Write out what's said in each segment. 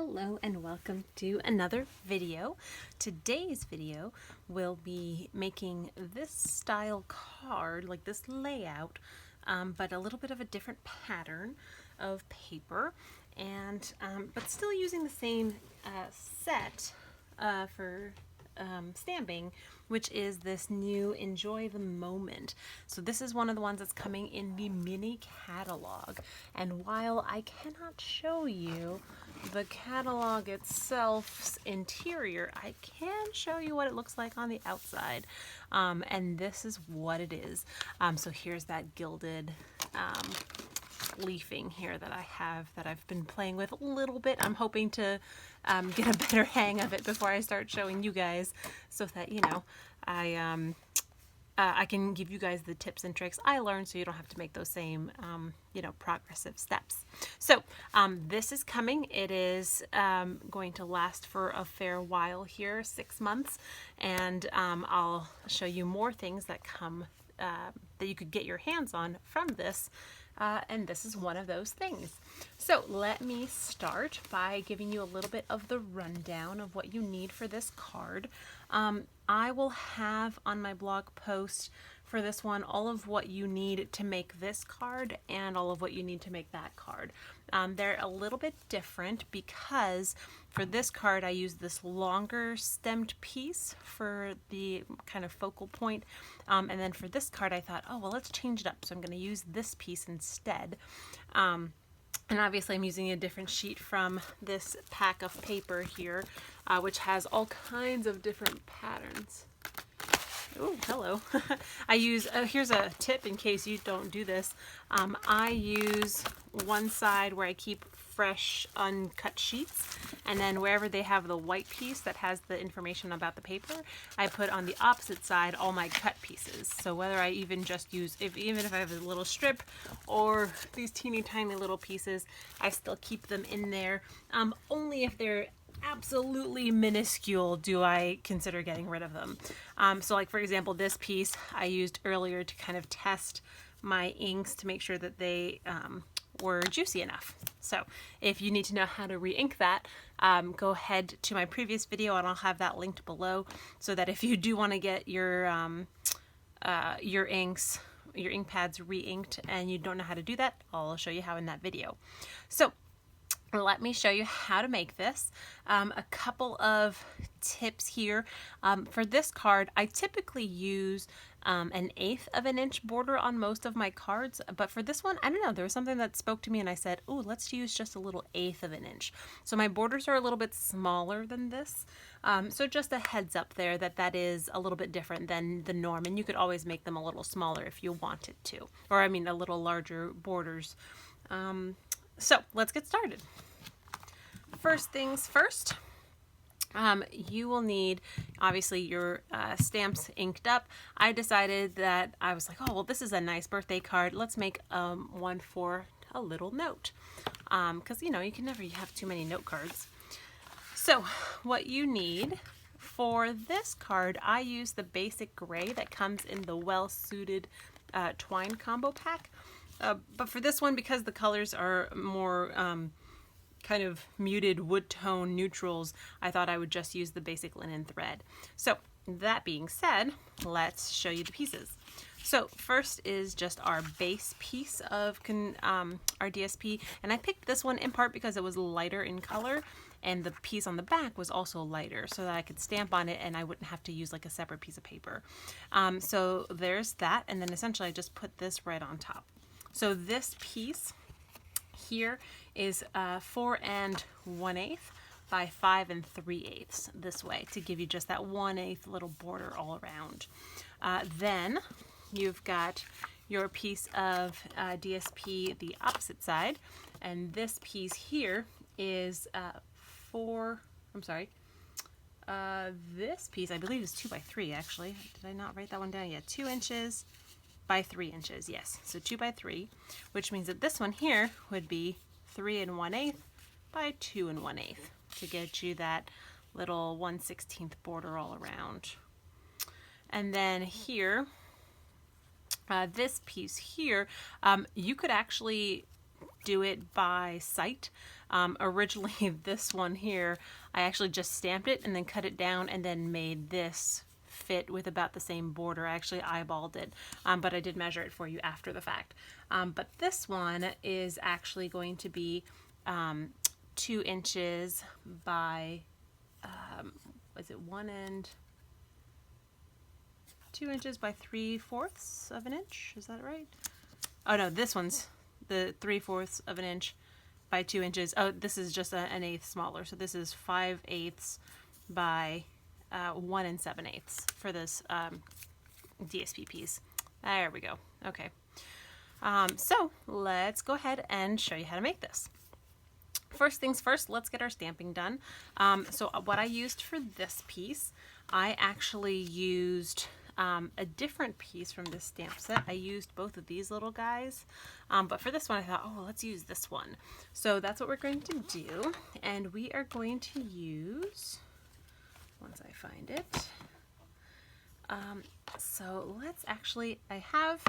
Hello and welcome to another video. Today's video will be making this style card, like this layout, but a little bit of a different pattern of paper, and but still using the same set for stamping, which is this new Enjoy the Moment. So this is one of the ones that's coming in the mini catalog, and while I cannot show you the catalog itself's interior, I can show you what it looks like on the outside, and this is what it is. So here's that gilded leafing here that I have, that I've been playing with a little bit. I'm hoping to get a better hang of it before I start showing you guys, so that, you know, I can give you guys the tips and tricks I learned, so you don't have to make those same, you know, progressive steps. So this is coming. It is going to last for a fair while here, 6 months, and I'll show you more things that come that you could get your hands on from this. And this is one of those things. So let me start by giving you a little bit of the rundown of what you need for this card. I will have on my blog post for this one all of what you need to make this card and all of what you need to make that card. They're a little bit different because for this card I use this longer stemmed piece for the kind of focal point, and then for this card I thought, oh well, let's change it up, so I'm going to use this piece instead. And obviously I'm using a different sheet from this pack of paper here, which has all kinds of different patterns. Oh, hello. I use, here's a tip in case you don't do this. I use one side where I keep fresh uncut sheets, and then wherever they have the white piece that has the information about the paper, I put on the opposite side all my cut pieces. So whether I even just use, even if I have a little strip or these teeny tiny little pieces, I still keep them in there. Only if they're absolutely minuscule do I consider getting rid of them. So like for example, this piece I used earlier to kind of test my inks to make sure that they were juicy enough. So if you need to know how to re-ink that, go ahead to my previous video and I'll have that linked below, so that if you do want to get your inks, your ink pads re-inked and you don't know how to do that, I'll show you how in that video. So let me show you how to make this. A couple of tips here. For this card, I typically use an 1/8 of an inch border on most of my cards, but for this one, I don't know, there was something that spoke to me and I said, oh, let's use just a little 1/8 of an inch. So my borders are a little bit smaller than this. So just a heads up there that that is a little bit different than the norm, and you could always make them a little smaller if you wanted to, or I mean a little larger borders. So let's get started. First things first, you will need obviously your stamps inked up. I decided that I was like, oh well, this is a nice birthday card, let's make one for a little note, because you know, you can never have too many note cards. So what you need for this card, I use the basic gray that comes in the Well Suited twine combo pack, but for this one, because the colors are more kind of muted wood tone neutrals, I thought I would just use the basic linen thread. So that being said, let's show you the pieces. So first is just our base piece of our DSP, and I picked this one in part because it was lighter in color, and the piece on the back was also lighter, so that I could stamp on it and I wouldn't have to use like a separate piece of paper. So there's that, and then essentially I just put this right on top. So this piece here is 4 1/8 by 5 3/8 this way, to give you just that 1/8 little border all around. Then you've got your piece of DSP the opposite side, and this piece here is this piece I believe is 2 by 3 actually. Did I not write that one down? Yeah, 2 inches by 3 inches, yes. So 2 by 3, which means that this one here would be 3 1/8 by 2 1/8 to get you that little 1/16 border all around. And then here, this piece here, you could actually do it by sight. Originally this one here, I actually just stamped it and then cut it down and then made this fit with about the same border. I actually eyeballed it, but I did measure it for you after the fact. But this one is actually going to be 2 inches by, was it 1 and 2 inches by 3/4 of an inch? Is that right? Oh no, this one's the 3/4 of an inch by 2 inches. Oh, this is just an eighth smaller. So this is 5/8 by 1 7/8 for this DSP piece. There we go. Okay. So let's go ahead and show you how to make this. First things first, let's get our stamping done. So what I used for this piece, I actually used a different piece from this stamp set. I used both of these little guys, but for this one I thought, oh, let's use this one. So that's what we're going to do, and we are going to use, once I find it, so let's actually, I have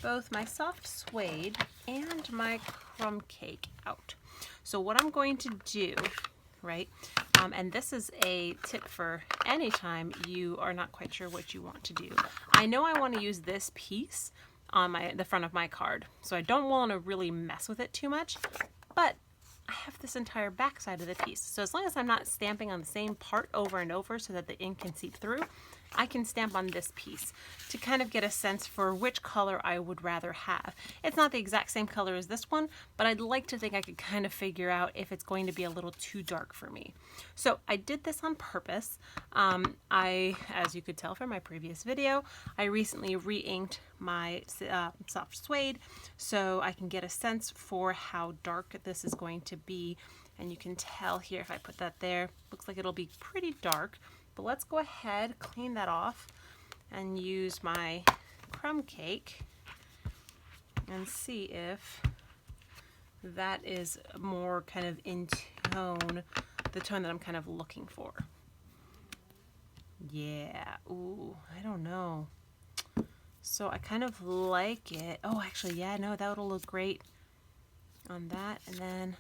both my soft suede and my crumb cake out. So what I'm going to do, right, and this is a tip for any time you are not quite sure what you want to do. I know I want to use this piece on the front of my card, so I don't want to really mess with it too much, but I have this entire back side of the piece. So as long as I'm not stamping on the same part over and over so that the ink can seep through, I can stamp on this piece to kind of get a sense for which color I would rather have. It's not the exact same color as this one, but I'd like to think I could kind of figure out if it's going to be a little too dark for me. So I did this on purpose. As you could tell from my previous video, I recently re-inked my soft suede so I can get a sense for how dark this is going to be. And you can tell here, if I put that there, looks like it'll be pretty dark. But let's go ahead, clean that off, and use my crumb cake and see if that is more kind of in tone, the tone that I'm kind of looking for. Yeah, ooh, I don't know. So I kind of like it. Oh, actually, yeah, no, that would look great on that. And then,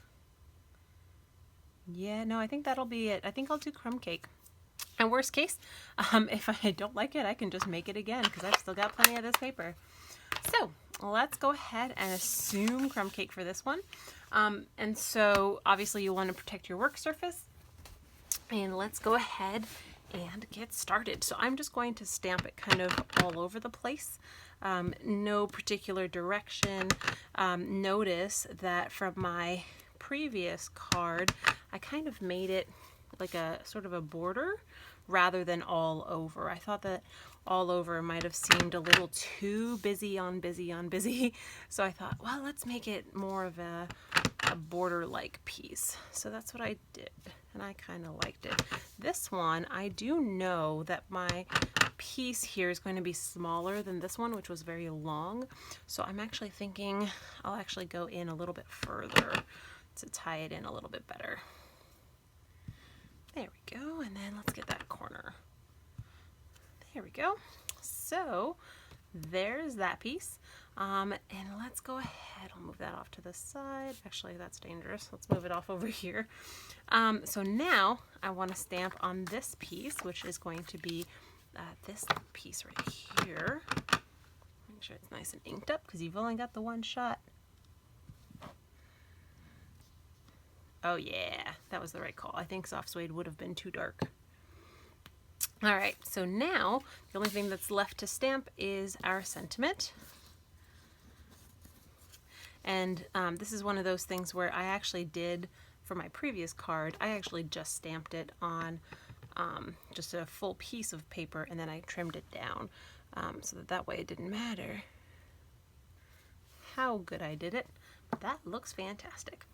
yeah, no, I think that'll be it. I think I'll do crumb cake. And worst case, if I don't like it, I can just make it again because I've still got plenty of this paper. So let's go ahead and assume crumb cake for this one. And so obviously you want to protect your work surface. And let's go ahead and get started. So I'm just going to stamp it kind of all over the place. No particular direction. Notice that from my previous card, I kind of made it like a sort of a border rather than all over. I thought that all over might have seemed a little too busy on busy on busy. So I thought, well, let's make it more of a border-like piece. So that's what I did, and I kind of liked it. This one, I do know that my piece here is going to be smaller than this one, which was very long. So I'm actually thinking I'll actually go in a little bit further to tie it in a little bit better. There we go, and then let's get that corner. There we go. So there's that piece. And let's go ahead, I'll move that off to the side. Actually, that's dangerous. Let's move it off over here. So now I want to stamp on this piece, which is going to be this piece right here. Make sure it's nice and inked up because you've only got the one shot. Oh yeah, that was the right call. I think soft suede would have been too dark. All right, so now the only thing that's left to stamp is our sentiment. And this is one of those things where I actually did, for my previous card, I actually just stamped it on just a full piece of paper, and then I trimmed it down so that way it didn't matter how good I did it. That looks fantastic.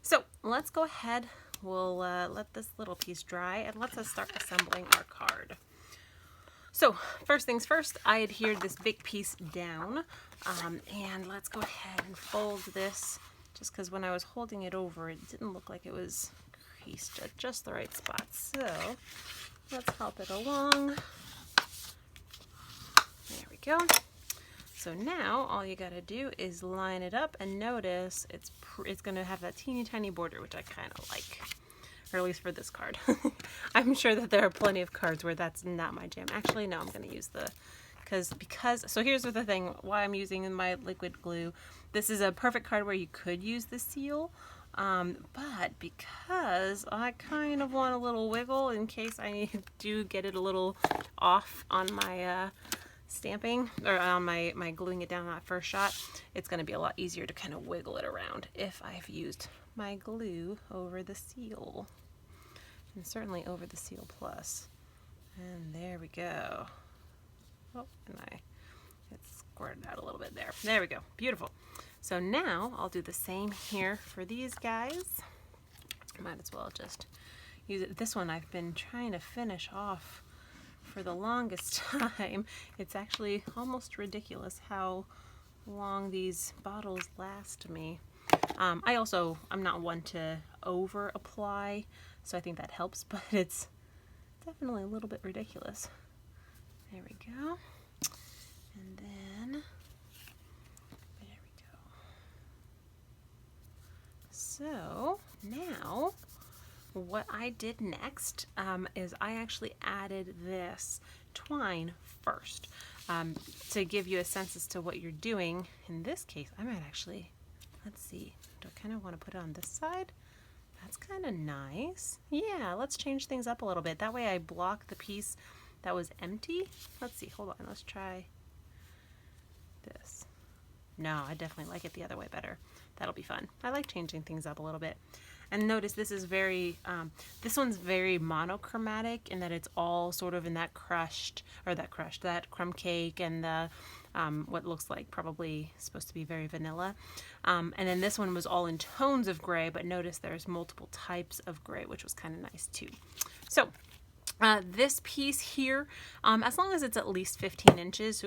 So let's go ahead, we'll let this little piece dry, and let's start assembling our card. So first things first, I adhered this big piece down, and let's go ahead and fold this, just because when I was holding it over, it didn't look like it was creased at just the right spot. So let's help it along. There we go. So now all you gotta do is line it up, and notice it's gonna have that teeny tiny border, which I kind of like, or at least for this card. I'm sure that there are plenty of cards where that's not my jam. Actually, no, I'm gonna use the, because so here's the thing, why I'm using my liquid glue. This is a perfect card where you could use the seal, but because I kind of want a little wiggle in case I do get it a little off on my stamping, or on my gluing it down on that first shot, it's going to be a lot easier to kind of wiggle it around if I've used my glue over the seal, and certainly over the Seal Plus. And there we go. Oh, and it's squirted out a little bit there. There we go. Beautiful. So now I'll do the same here for these guys. Might as well just use it. This one I've been trying to finish off for the longest time. It's actually almost ridiculous how long these bottles last me. I'm not one to over apply, so I think that helps, but it's definitely a little bit ridiculous. There we go. And then, there we go. So now what I did next is I actually added this twine first to give you a sense as to what you're doing. In this case, I might actually, let's see, do I kind of want to put it on this side? That's kind of nice. Yeah, let's change things up a little bit. That way I block the piece that was empty. Let's see, hold on, let's try this. No, I definitely like it the other way better. That'll be fun. I like changing things up a little bit. And notice this is very, this one's very monochromatic in that it's all sort of in that that crumb cake and the, what looks like probably supposed to be very vanilla. And then this one was all in tones of gray, but notice there's multiple types of gray, which was kind of nice too. So this piece here, as long as it's at least 15 inches,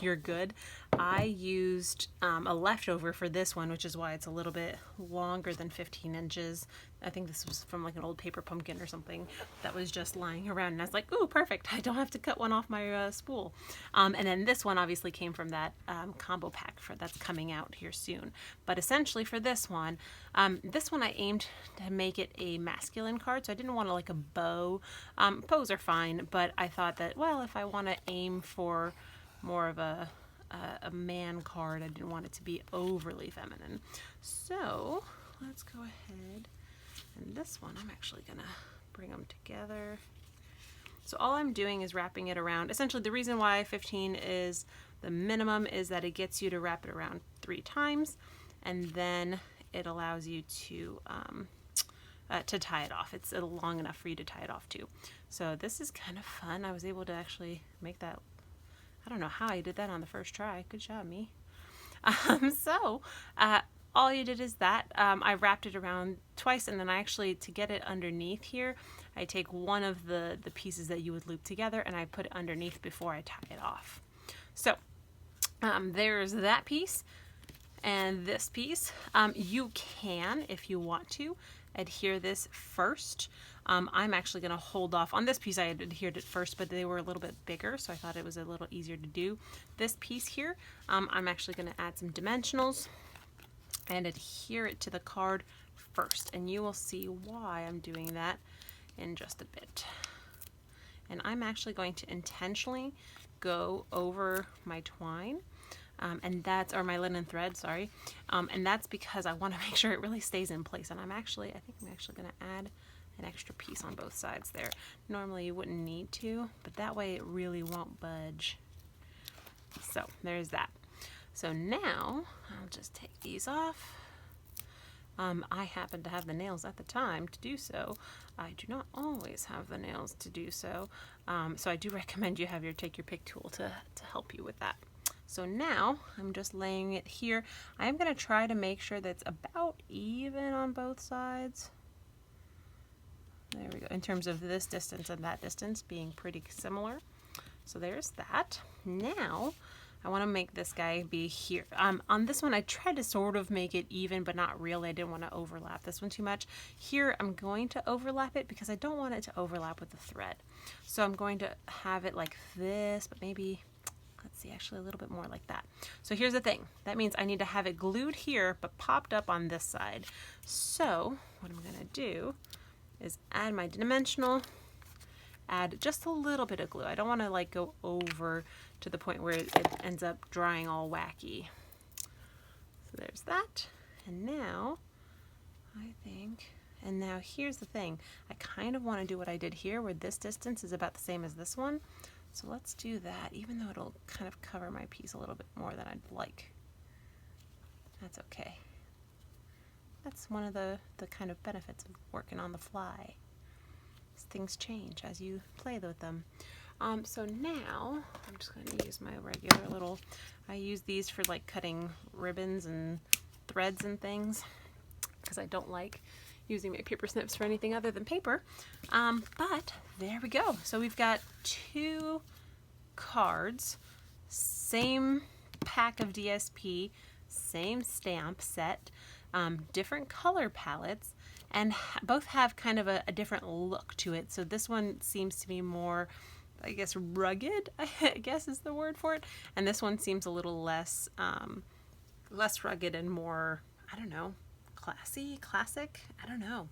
you're good. I used a leftover for this one, which is why it's a little bit longer than 15 inches. I think this was from like an old paper pumpkin or something that was just lying around, and I was like, ooh, perfect. I don't have to cut one off my spool. And then this one obviously came from that combo pack that's coming out here soon. But essentially for this one I aimed to make it a masculine card, so I didn't want to like a bow. Bows are fine, but I thought that, well, if I want to aim for more of a man card, I didn't want it to be overly feminine. So let's go ahead, and this one I'm actually gonna bring them together. So all I'm doing is wrapping it around. Essentially the reason why 15 is the minimum is that it gets you to wrap it around 3 times, and then it allows you to tie it off. It's long enough for you to tie it off too. So this is kind of fun. I was able to actually make that. I don't know how I did that on the first try. Good job, me. All you did is that I wrapped it around twice, and then I actually, to get it underneath here, I take one of the pieces that you would loop together and I put it underneath before I tie it off. So there's that piece and this piece. You can, if you want to, adhere this first. I'm actually going to hold off on this piece. I had adhered it first, but they were a little bit bigger, so I thought it was a little easier to do. This piece here, I'm actually going to add some dimensionals and adhere it to the card first, and you will see why I'm doing that in just a bit. And I'm actually going to intentionally go over my twine, or my linen thread, sorry, and that's because I want to make sure it really stays in place. And I think I'm actually going to add an extra piece on both sides there. Normally you wouldn't need to, but that way it really won't budge. So there's that. So now I'll just take these off. I happen to have the nails at the time to do so. I do not always have the nails to do so. So I do recommend you take your pick tool to help you with that. So now I'm just laying it here. I'm going to try to make sure that it's about even on both sides. There we go. In terms of this distance and that distance being pretty similar. So there's that. Now I want to make this guy be here. On this one I tried to sort of make it even, but not really. I didn't want to overlap this one too much. Here I'm going to overlap it because I don't want it to overlap with the thread. So I'm going to have it like this, but maybe let's see, actually a little bit more like that. So here's the thing. That means I need to have it glued here, but popped up on this side. So what I'm gonna do is add my dimensional, add just a little bit of glue. I don't wanna like go over to the point where it ends up drying all wacky. So there's that. And now, I think, and now here's the thing. I kind of wanna do what I did here, where this distance is about the same as this one. So let's do that, even though it'll kind of cover my piece a little bit more than I'd like. That's okay. That's one of the kind of benefits of working on the fly. Things change as you play with them. So now, I'm just going to use my regular little, I use these for like cutting ribbons and threads and things, because I don't like using my paper snips for anything other than paper. But there we go. So we've got 2 cards, same pack of DSP, same stamp set, different color palettes, and both have kind of a different look to it. So this one seems to be more, I guess, rugged, I guess is the word for it. And this one seems a little less, less rugged and more, I don't know, classy, classic, I don't know.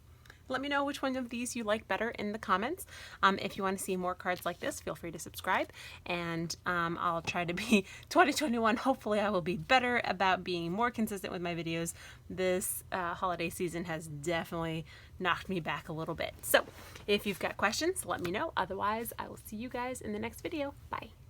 Let me know which one of these you like better in the comments. If you want to see more cards like this, feel free to subscribe, and I'll try to be 2021. Hopefully I will be better about being more consistent with my videos. This holiday season has definitely knocked me back a little bit. So if you've got questions, let me know. Otherwise, I will see you guys in the next video. Bye.